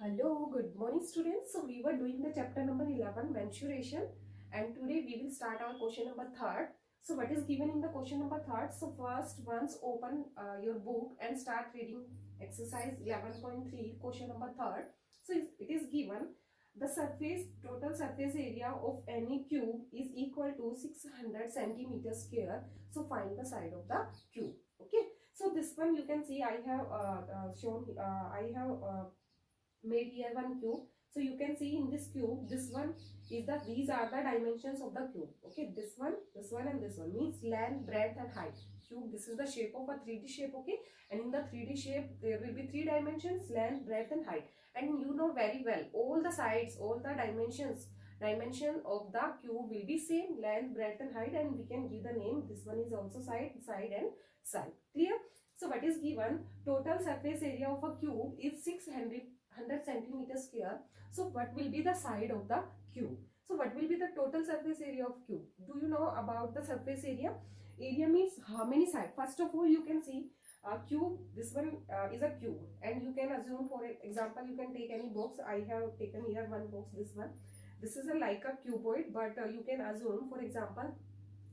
Hello, good morning students. So we were doing the chapter number 11 mensuration, and today we will start our question number 3rd. So what is given in the question number 3rd? So first once open your book and start reading exercise 11.3 question number 3rd. So it is given the total surface area of any cube is equal to 600 centimeters square. So find the side of the cube. Okay. So this one you can see I have made here one cube. So you can see in this cube, these are the dimensions of the cube. Okay, this one and this one means length, breadth and height. Cube, this is the shape of a 3D shape. Okay, and in the 3D shape there will be 3 dimensions: length, breadth and height. And you know very well all the sides, all the dimension of the cube will be same: length, breadth and height, and we can give the name. This one is also side and side. Clear? So what is given? Total surface area of a cube is 600 centimeters square. So what will be the side of the cube? So what will be the total surface area of cube? Do you know about the surface area? Area means how many sides. First of all, you can see a cube. This one is a cube, and you can assume, for example, you can take any box. I have taken here one box. This one. This is like a cuboid, but you can assume, for example,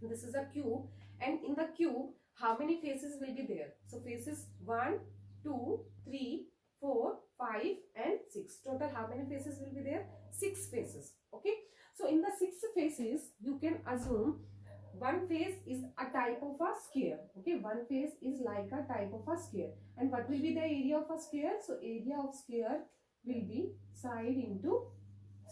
this is a cube, and in the cube, how many faces will be there? So faces 1, 2, 3, 4, 5 and 6. Total how many faces will be there? 6 faces. Okay. So in the 6 faces, you can assume one face is a type of a square. Okay, one face is like a type of a square. And what will be the area of a square? So area of square will be side into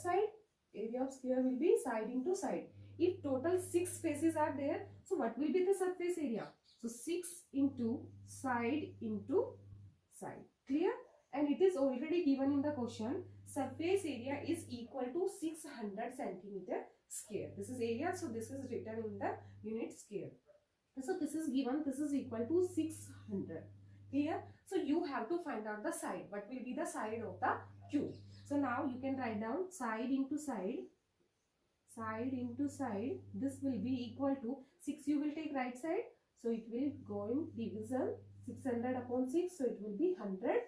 side. Area of square will be side into side. If total 6 faces are there, so what will be the surface area? So 6 into side into side. Clear? And it is already given in the question. Surface area is equal to 600 centimeter square. This is area, so this is written in the unit square. So this is given, this is equal to 600. Clear? So you have to find out the side. What will be the side of the cube? So now you can write down side into side. Side into side. This will be equal to 6. You will take right side. So it will go in division. 600 upon 6. So it will be 100.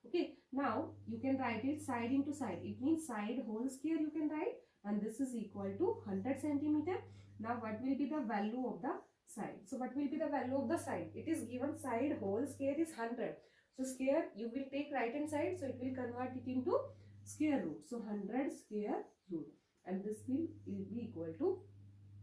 Okay, now you can write it side into side. It means side whole square you can write, and this is equal to 100 centimeter. Now what will be the value of the side? So what will be the value of the side? It is given side whole square is 100. So square you will take right hand side, so it will convert it into square root. So 100 square root, and this will be equal to,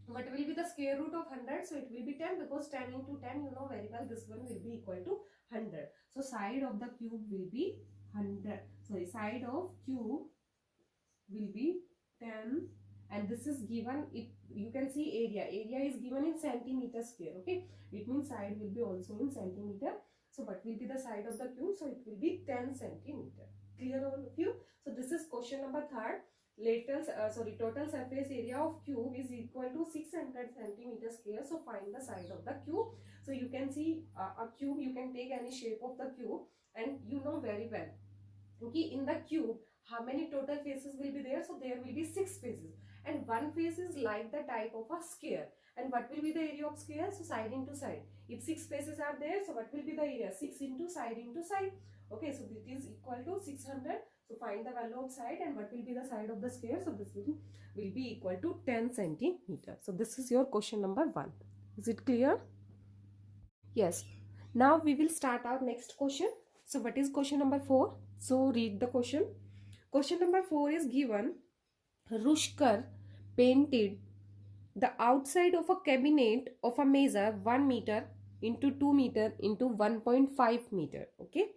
what will be the square root of 100? So it will be 10, because 10 into 10 you know very well, this one will be equal to 100. So side of the cube will be 100. Sorry, side of cube will be 10, and this is given. It you can see area. Area is given in centimeter square. Okay, it means side will be also in centimeter. So what will be the side of the cube? So it will be 10 centimeter. Clear all of you? So this is question number 3rd. Total surface area of cube is equal to 600 centimeter square. So find the side of the cube. So you can see a cube, you can take any shape of the cube, and you know very well, okay, in the cube how many total faces will be there? So there will be 6 faces, and one face is like the type of a square. And what will be the area of square? So side into side. If 6 faces are there, so what will be the area? 6 into side into side. Okay, so it is equal to 600. So find the value of side, and what will be the side of the square? So this will be equal to 10 centimeter. So this is your question number 1. Is it clear? Yes. Now we will start our next question. So what is question number 4? So read the question. Question number 4 is given. Rushkar painted the outside of a cabinet of a measure 1 meter into 2 meter into 1.5 meter. Okay.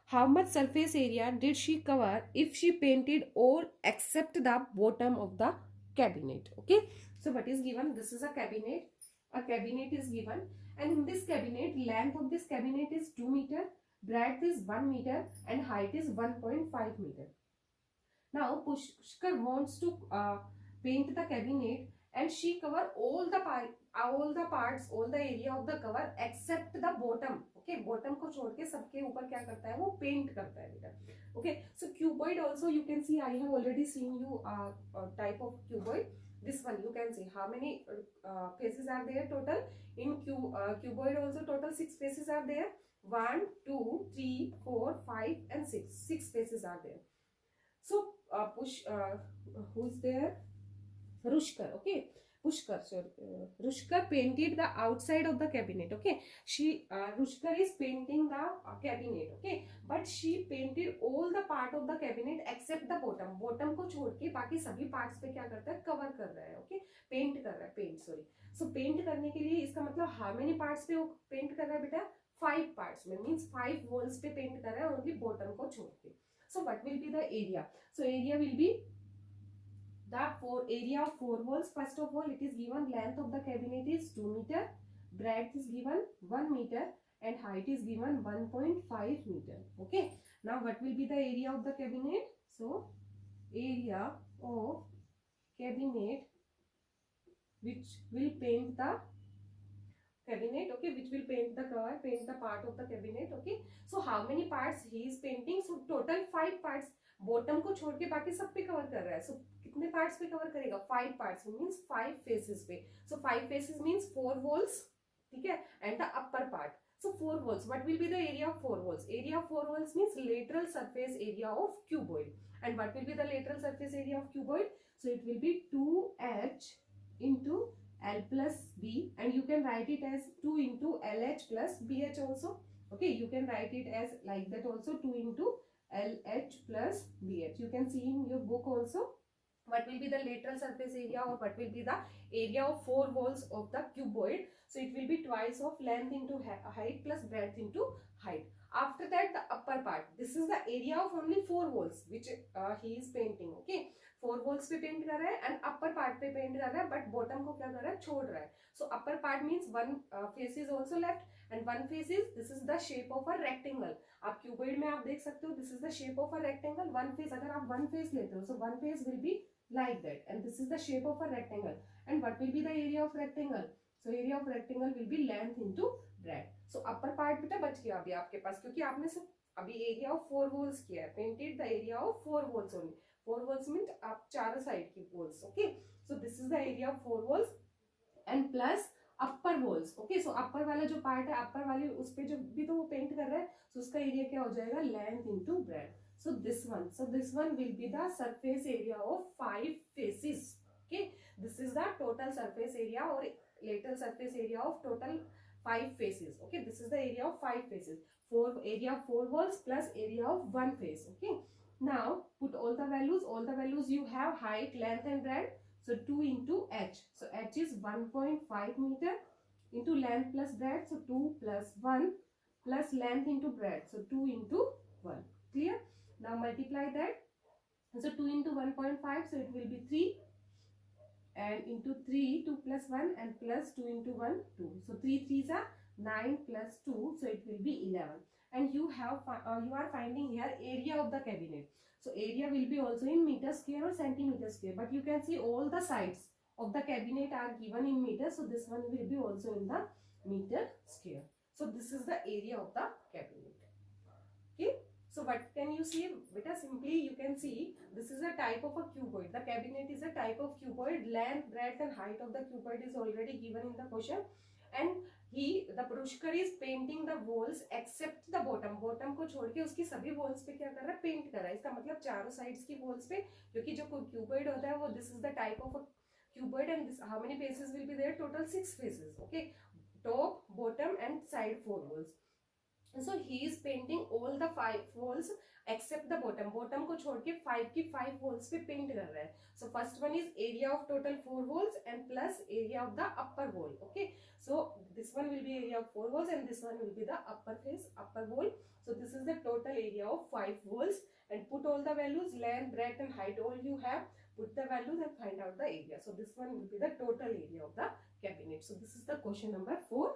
How much surface area did she cover if she painted all except the bottom of the cabinet? Okay. So what is given? This is a cabinet. A cabinet is given, and in this cabinet, length of this cabinet is 2 meter, breadth is 1 meter, and height is 1.5 meter. Now Pushkar wants to paint the cabinet, and she cover all the parts, all the area of the cover except the bottom. Okay, bottom को छोड़ के सबके ऊपर क्या करता है? वो paint करता है बेटा. Okay, so cuboid also you can see. I have already seen you type of cuboid. This one you can see how many faces are there total in cuboid. Also total 6 faces are there. 1, 2, 3, 4, 5 and 6. 6 faces are there. So who's there? Rushkar, okay. Pushkar, sorry. Rushkar painted the outside of the cabinet, okay. Rushkar is painting the cabinet, okay. But she painted all the part of the cabinet except the bottom. Bottom को छोड़ के बाकी सभी parts पे क्या करता है? Cover कर रहा है, okay. Paint कर रहा है, paint, sorry. So paint करने के लिए इसका मतलब how many parts पे वो paint कर रहा है बेटा? 5 parts में, means 5 walls पे paint कर रहा है only bottom को छोड़ के. So what will be the area? So area will be the area of 4 walls. First of all, it is given length of the cabinet is 2 meter, breadth is given 1 meter, and height is given 1.5 meter. Okay. Now what will be the area of the cabinet? So area of cabinet which will paint the cabinet, okay, which will paint the cover, paint the part of the cabinet, okay. So how many parts he is painting? So total 5 parts. Bottom को छोड़ के बाकी सब पे cover कर रहा है. सो कितने पार्ट्स पे कवर करेगा? 5 पार्ट्स मींस 5 फेसेस पे. सो 5 फेसेस मींस 4 वॉल्स, ठीक है, and the upper part. So 4 walls. What will be the area of 4 walls? Area of 4 walls means lateral surface area of cuboid. And what will be the lateral surface area of cuboid? So it will be 2h into L plus B, and you can write it as 2 into LH plus BH also. Okay, you can write it as like that also, 2 into LH plus BH. You can see in your book also what will be the lateral surface area or what will be the area of 4 walls of the cuboid. So it will be twice of length into height plus breadth into height. After that, the upper part. This is the area of only 4 walls which he is painting. Okay, 4 walls पे paint कर रहा है and upper part पे paint कर रहा है, but bottom को क्या कर रहा है? छोड़ रहा है. So upper part means one face is also left and one face is, this is the shape of a rectangle. आप क्यूबॉइड में आप देख सकते हो, this is the shape of a rectangle. One face, अगर आप one face लेते हो, so one face will be like that, and this is the shape of a rectangle. And what will be the area of rectangle? So area of rectangle will be length into breadth. So upper part बेटा बच गया अभी आपके पास, क्योंकि आपने सिर्फ अभी area of 4 walls किया है. Painted the area of 4 walls only. 4 walls means आप चारों साइड की walls. Okay, so this is the area of 4 walls and plus upper walls. Okay, so upper वाला जो पार्ट है, अपर वाली उस पे जो भी तो वो पेंट कर रहा है, सो उसका एरिया क्या हो जाएगा? Length into breadth. So this one will be the surface area of 5 faces. Okay, this is the total surface area और lateral surface area of total 5 faces. Okay, this is the area of 5 faces. Area of 4 walls plus area of 1 face. Okay, now put all the values you have height, length and breadth. So 2 into h. So h is 1.5 meter into length plus breadth. So 2 plus 1 plus length into breadth. So 2 into 1. Clear? Now multiply that. So 2 into 1.5. So it will be 3. And into 3, 2 plus 1 and plus 2 into 1, 2. So 3 3s are 9 plus 2. So it will be 11. And you are finding here area of the cabinet. So area will be also in meter square or centimeter square, but you can see all the sides of the cabinet are given in meters. So this one will be also in the meter square. So this is the area of the cabinet. Okay. So what can you see? Beta, simply you can see this is a type of a cuboid. The cabinet is a type of cuboid. Length, breadth and height of the cuboid is already given in the question. And the Purushkar is painting the walls except the bottom. Bottom को छोड़ के उसकी सभी walls पे क्या कर रहा है? पेंट कर रहा है. इसका मतलब चारों sides की walls पे, क्योंकि जो cuboid होता है वो this is the type of a cuboid and this how many faces will be there? Total 6 faces. Okay, top, bottom and side 4 walls. So he is painting all the 5 walls except the bottom. Bottom को छोड़ के 5 की 5 walls पे paint कर रहा है. So first one is area of total 4 walls and plus area of the upper wall. Okay, so this one will be area of 4 walls and this one will be the upper face, upper wall. So this is the total area of 5 walls, and put all the values, length, breadth and height, all you have, put the values and find out the area. So this one will be the total area of the cabinet. So this is the question number 4.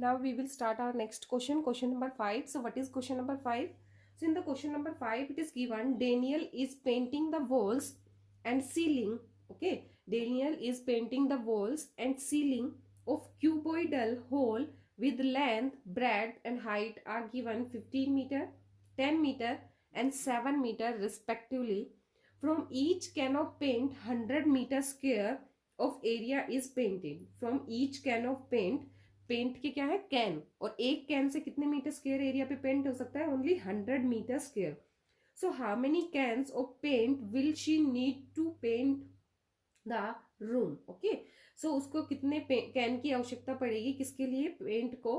Now we will start our next question, question number 5. So what is question number 5? So in the question number 5, it is given Daniel is painting the walls and ceiling. Okay, Daniel is painting the walls and ceiling of cuboidal hole with length, breadth and height are given 15 meter, 10 meter and 7 meter respectively. From each can of paint 100 meter square of area is painted. From each can of paint paint के क्या है, can, और एक can से कितने metre square area पे paint हो सकता है, only 100 metre square. So how many cans of paint will she need to paint the room. Okay, so उसको कितने कैन की आवश्यकता पड़ेगी, किसके लिए, पेंट को,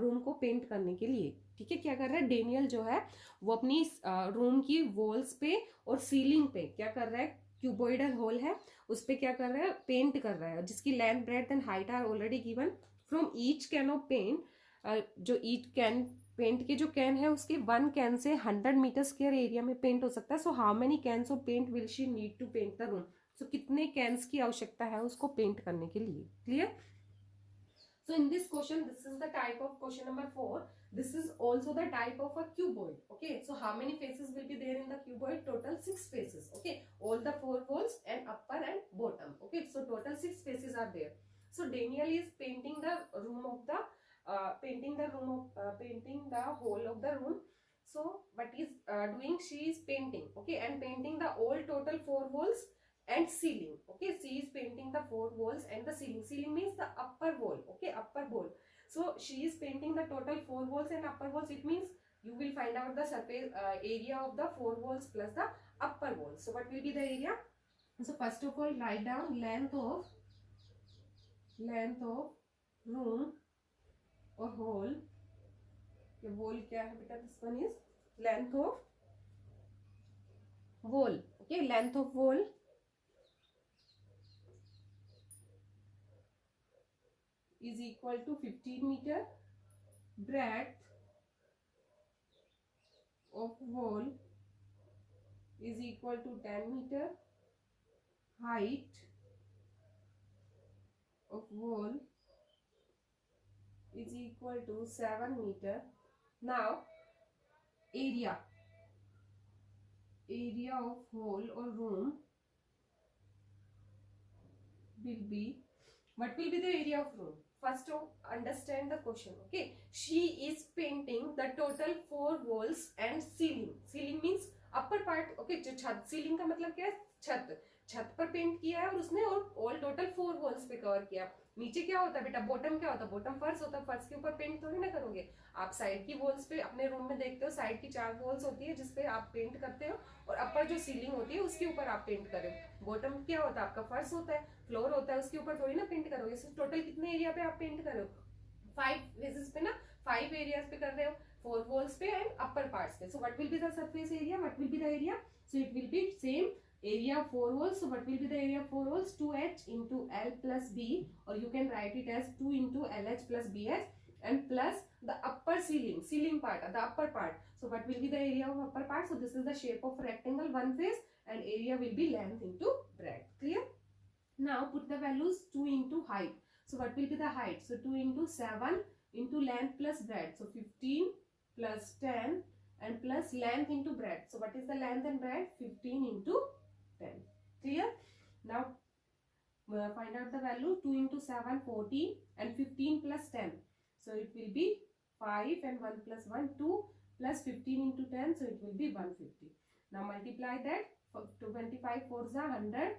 रूम को पेंट करने के लिए. ठीक है, क्या कर रहा है डेनियल जो है वो अपनी रूम की वॉल्स पे और सीलिंग पे क्या कर रहा है, क्यूबॉइडल होल है उस पे क्या कर रहा है, पेंट कर रहा है, जिसकी length breadth and height are already given from each can of paint. जो ईच कैन पेंट के जो कैन है उसके वन कैन से 100 मीटर स्क्वायर एरिया में पेंट हो सकता है. So how many cans of paint will she need to paint the room. So कितने कैन्स की आवश्यकता है उसको पेंट करने के लिए. Clear. So in this question, this is the type of question number 4. This is also the type of a cuboid. Okay, so how many faces will be there in the cuboid? Total 6 faces. Okay, all the 4 walls and upper and bottom. Okay, so total 6 faces are there. So Daniel is painting the room of the painting the whole of the room. So what is doing, she is painting. Okay, and painting the all total 4 walls and ceiling. Okay, she is painting the 4 walls and the ceiling. Ceiling means the upper wall. Okay, upper wall. So she is painting the total 4 walls and upper walls. It means you will find out the surface area of the 4 walls plus the upper walls. So what will be the area? So first of all, write down length of room or hole. ये wall क्या है बेटा? This one is length of wall. Okay, length of wall is equal to 15 meter. Breadth of wall is equal to 10 meter. Height of wall is equal to 7 meter. Now area of hole or room will be, what will be the area of room? First of understand the question. Okay, she is painting the total 4 walls and ceiling. Ceiling means upper part. Okay, जो छत, ceiling का मतलब क्या है, छत पर paint किया है और उसने ऑल टोटल 4 वॉल्स पे कवर किया. नीचे क्या होता है बेटा, बॉटम क्या होता है, बॉटम फर्श होता है. फर्श के ऊपर पेंट थोड़ी ना करोगे आप. साइड की वॉल्स पे अपने रूम में देखते हो, साइड की 4 वॉल्स होती है जिसपे आप पेंट करते हो, और अपर जो सीलिंग होती है उसके ऊपर आप पेंट करो. बॉटम क्या होता है आपका, फर्श होता है, फ्लोर होता है, उसके ऊपर थोड़ी ना पेंट करोगे. टोटल कितने एरिया पे आप पेंट कर रहे हो, 5 फेसेस पे ना, 5 एरियाज पे कर रहे हो, 4 वॉल्स पे एंड अपर पार्ट्स पे. So what will be the surface area, what will be the area? So it will be same area of 4 walls. So what will be the area of 4 walls? 2h into L plus B, or you can write it as 2 into LH plus BH, and plus the upper ceiling part, the upper part. So what will be the area of upper part? So this is the shape of rectangle, one face, and area will be length into breadth. Clear? Now put the values 2 into height. So what will be the height? So 2 into 7 into length plus breadth. So 15 plus 10 and plus length into breadth. So what is the length and breadth? 15 into 10. Clear? Now find out the value. 2 into 7 14 and 15 plus 10. So it will be 5 and 1 plus 1 2 plus 15 into 10. So it will be 150. Now multiply that. 25 4s are 100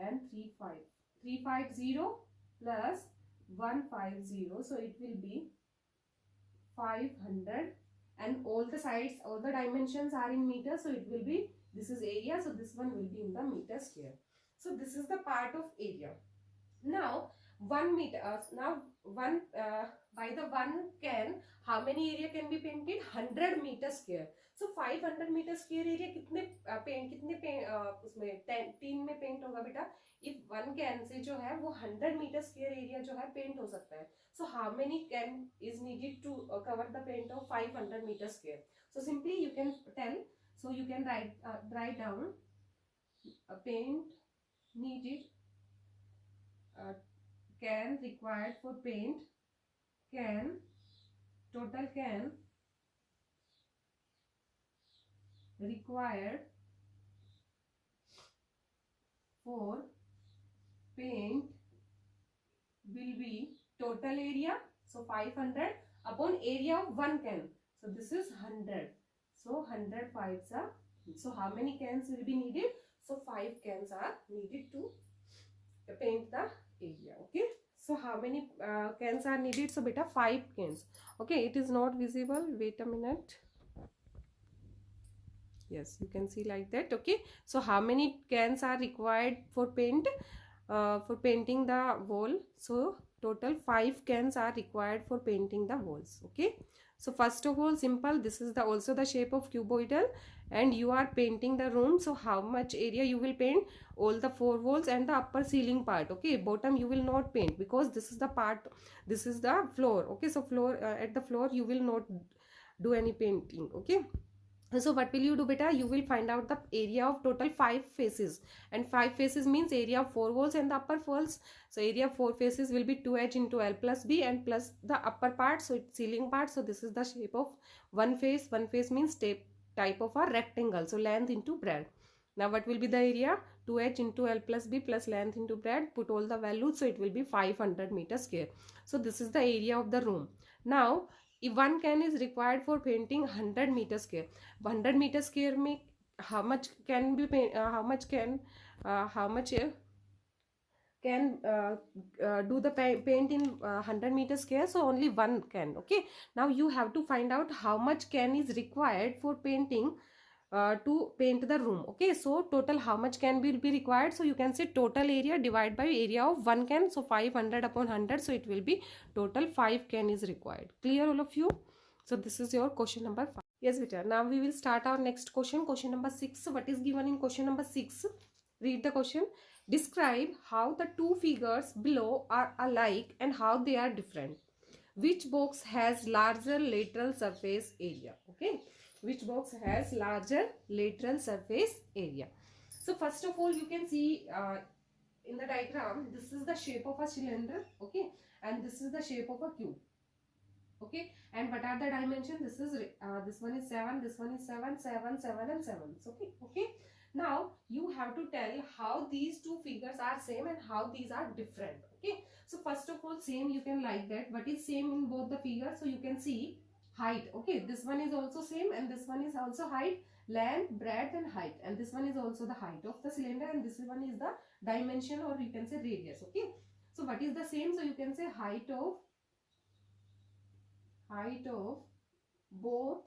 and 350 plus 150. So it will be 500, and all the sides, all the dimensions are in meters. So it will be, this is area, so this one will be in the meter square. So this is the part of area. Now 1 meter, by the 1 can, how many area can be painted? 100 meter square. So 500 meter square area कितने उसमें 3 में paint होगा बेटा? If 1 can से जो है वो 100 meter square area जो है पेंट हो सकता है. So how many can is needed to cover the paint of 500 meter square? So simply you can tell. So you can write down paint needed, can required for paint, can, total can required for paint will be total area. So 500 upon area of 1 can. So this is 100. So 100 5s are. So how many cans will be needed? So 5 cans are needed to paint the area. Okay. So how many cans are needed? So beta 5 cans. Okay, it is not visible. Wait a minute. Yes, you can see like that. Okay, so how many cans are required for paint? For painting the wall? So total 5 cans are required for painting the walls. Okay, so first of all, simple, this is the also the shape of cuboidal, and you are painting the room. So how much area you will paint? All the 4 walls and the upper ceiling part. Okay, bottom you will not paint because this is the part, this is the floor. Okay, so floor, at the floor you will not do any painting. Okay, so what will you do, beta? You will find out the area of total 5 faces, and 5 faces means area of 4 walls and the upper walls. So area of 4 faces will be 2h into L plus B, and plus the upper part, so it's ceiling part. So this is the shape of one face. One face means type of a rectangle, so length into breadth. Now what will be the area? 2h into L plus B plus length into breadth. Put all the values, so it will be 500 meters square. So this is the area of the room. Now if one can is required for painting 100 meters square. 100 meters square में how much can be how much can do the paint in 100 meters square? So only one can. Okay, now you have to find out how much can is required for painting to paint the room. Okay, so total how much can be required? So you can say total area divided by area of one can. So 500 upon 100, so it will be total 5 can is required. Clear all of you? So this is your question number 5. Yes beta, now we will start our next question. Question number 6. What is given in question number 6? Read the question. Describe how the two figures below are alike and how they are different. Which box has larger lateral surface area? Okay, which box has larger lateral surface area? So first of all, you can see in the diagram, this is the shape of a cylinder. Okay, and this is the shape of a cube. Okay, and what are the dimensions? This is this one is 7, this one is 7, 7, 7 and 7. Okay, okay. Now you have to tell how these two figures are same and how these are different. Okay, so first of all, same you can like that. What is same in both the figures? So you can see height. Okay, this one is also same and this one is also height, length, breadth and height, and this one is also the height of the cylinder, and this one is the dimension, or you can say radius. Okay, so what is the same? So you can say height of both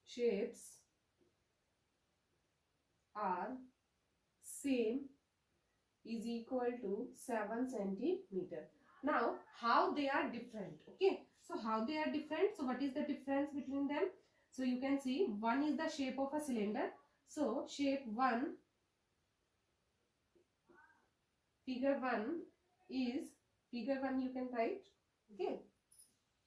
shapes are same is equal to 7 centimeter. Now how they are different? Okay, so how they are different? So what is the difference between them? So you can see one is the shape of a cylinder. So shape 1, figure 1 is, figure 1 you can write. Okay,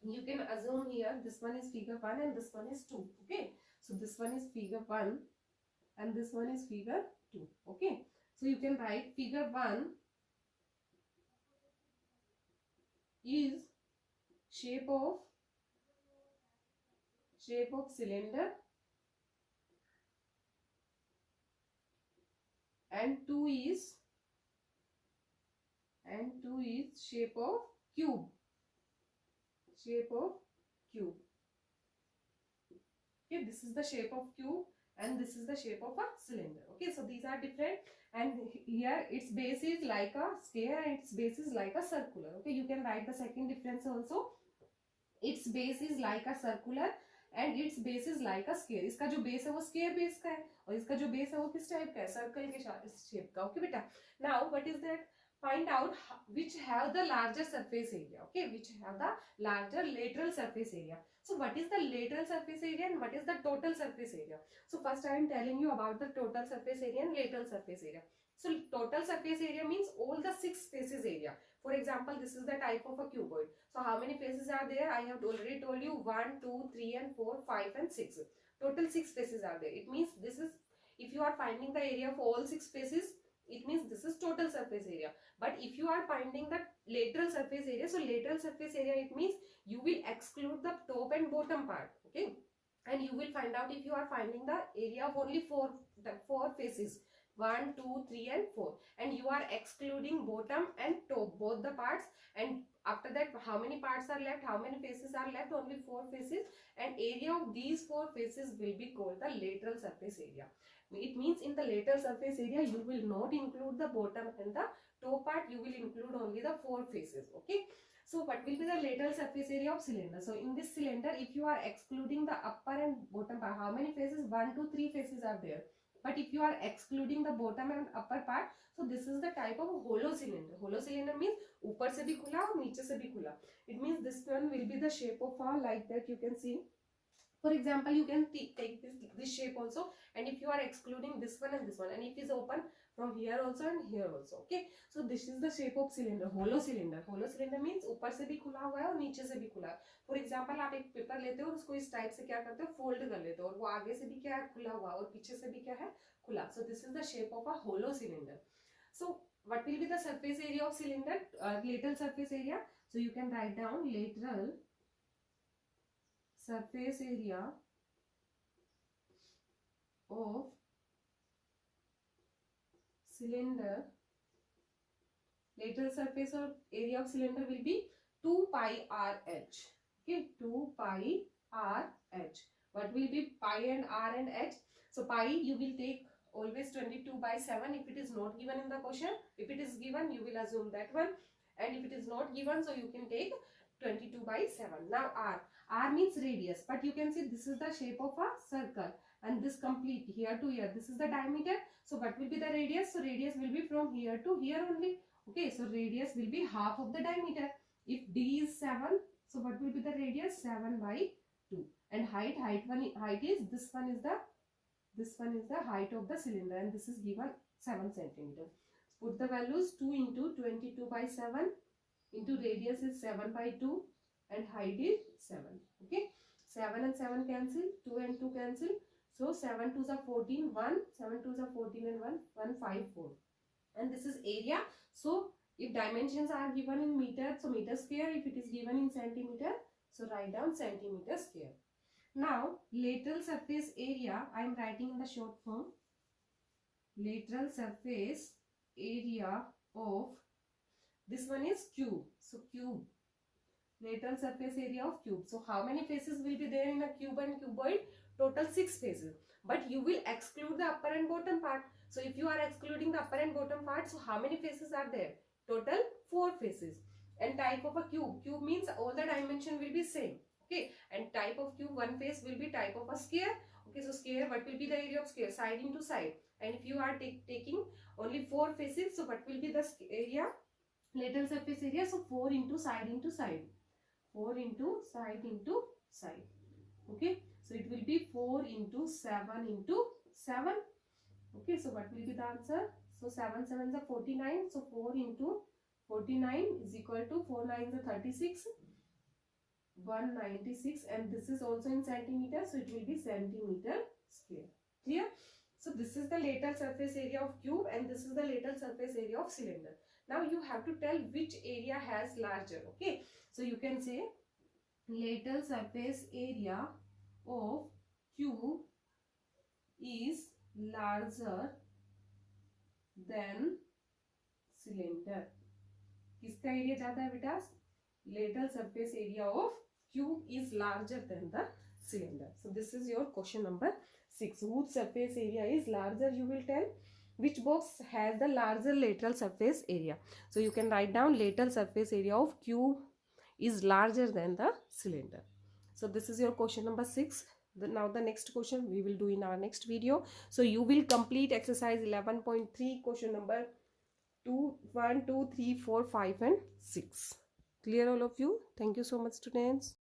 you can assume here this one is figure 1 and this one is 2. Okay, so this one is figure 1 and this one is figure 2. Okay, so you can write figure 1 is shape of cylinder, and 2 is shape of cube. Okay, this is the shape of cube and this is the shape of a cylinder. Okay, so these are different, and here its base is like a square and its base is like a circular. Okay, you can write the second difference also. Its base is like a circular and its base is like a square. इसका जो base है वो square base का है और इसका जो base है वो किस टाइप का है? सर्कल के शेप का. ओके बेटा, now what is that? Find out which have the larger surface area. Okay, which have the larger lateral surface area. So what is the lateral surface area and what is the total surface area? So first I am telling you about the total surface area and lateral surface area. So total surface area means all the 6 faces area. For example, this is the type of a cuboid. So how many faces are there? I have already told you 1, 2, 3 and 4, 5 and 6. Total 6 faces are there. It means this is, if you are finding the area of all 6 faces, it means this is total surface area. But if you are finding the lateral surface area, so lateral surface area, it means you will exclude the top and bottom part. Okay, and you will find out if you are finding the area of only 4 faces, 1, 2, 3 and 4, and you are excluding bottom and top, both the parts, and after that how many parts are left, how many faces are left? Only 4 faces, and area of these 4 faces will be called the lateral surface area. It means in the lateral surface area you will not include the bottom and the top part you will include only the 4 faces. Okay, so what will be the lateral surface area of cylinder? So in this cylinder, if you are excluding the upper and bottom part, how many faces? 1 to 3 faces are there. But if you are excluding the bottom and upper part, so this is the type of hollow cylinder. Hollow cylinder means ऊपर से भी खुला और नीचे से भी खुला. It means this one will be the shape of a, like that you can see. For example, you can take this shape also, and if you are excluding this one and this one, and it is open from here also and here also. Okay, so this is the shape of cylinder, hollow cylinder. Hollow cylinder means ऊपर से भी खुला हुआ है और नीचे से भी खुला है. For example, आप एक पेपर लेते हो और उसको इस टाइप से क्या करते हो, फोल्ड कर लेते हो, और वो आगे से भी क्या है, खुला हुआ, और पीछे से भी क्या है, खुला. So this is the shape of a hollow cylinder. So what will be the surface area of cylinder? Lateral surface area. So you can write down lateral surface area of cylinder. Lateral surface or area of cylinder will be 2 pi RH. Okay, 2 pi RH. What will be pi and R and H? So pi you will take always 22/7 if it is not given in the question. If it is given, you will assume that one, and if it is not given, so you can take 22/7. Now R means radius, but you can see this is the shape of a circle, and this complete here to here, this is the diameter. So what will be the radius? So radius will be from here to here only. Okay, so radius will be half of the diameter. If D is 7, so what will be the radius? 7/2. And height is this one is the height of the cylinder, and this is given 7 centimeter. Put the values. 2 into 22/7 into radius is 7/2, and height is 7. Okay, 7 and 7 cancel, 2 and 2 cancel. So 7 2s are 14, 1, 7 2s are 14 and 1, 154. And this is area. So if dimensions are given in meter, so meter square. If it is given in centimeter, so write down centimeter square. Now lateral surface area, I am writing in the short form. Lateral surface area of, this one is cube. So cube, lateral surface area of cube. So how many faces will be there in a cube and cuboid? Total 6 faces. But you will exclude the upper and bottom part. So if you are excluding the upper and bottom part, so how many faces are there? Total 4 faces. And type of a cube. Cube means all the dimension will be same. Okay, and type of cube, one face will be type of a square. Okay, so square, what will be the area of square? Side into side. And if you are taking only 4 faces, so what will be the area? Lateral surface area. So 4 into side into side. 4 into side into side. Okay, so it will be 4 into 7 into 7. Okay, so what will be the answer? So 7 7s are 49. So 4 into 49 is equal to 4 9s are 36. 196, and this is also in centimeter, so it will be centimeter square. Clear? So this is the lateral surface area of cube, and this is the lateral surface area of cylinder. Now you have to tell which area has larger. Okay, so you can say lateral surface area of cube is larger than cylinder. किसका area ज्यादा है बेटा? Lateral surface area of cube is larger than the cylinder. So this is your question number 6. Whose surface area is larger? You will tell. Which box has the larger lateral surface area? So you can write down lateral surface area of cube is larger than the cylinder. So this is your question number 6. Now the next question we will do in our next video. So you will complete exercise 11.3 question number 2, 1, 2, 3, 4, 5 and 6. Clear all of you? Thank you so much, students.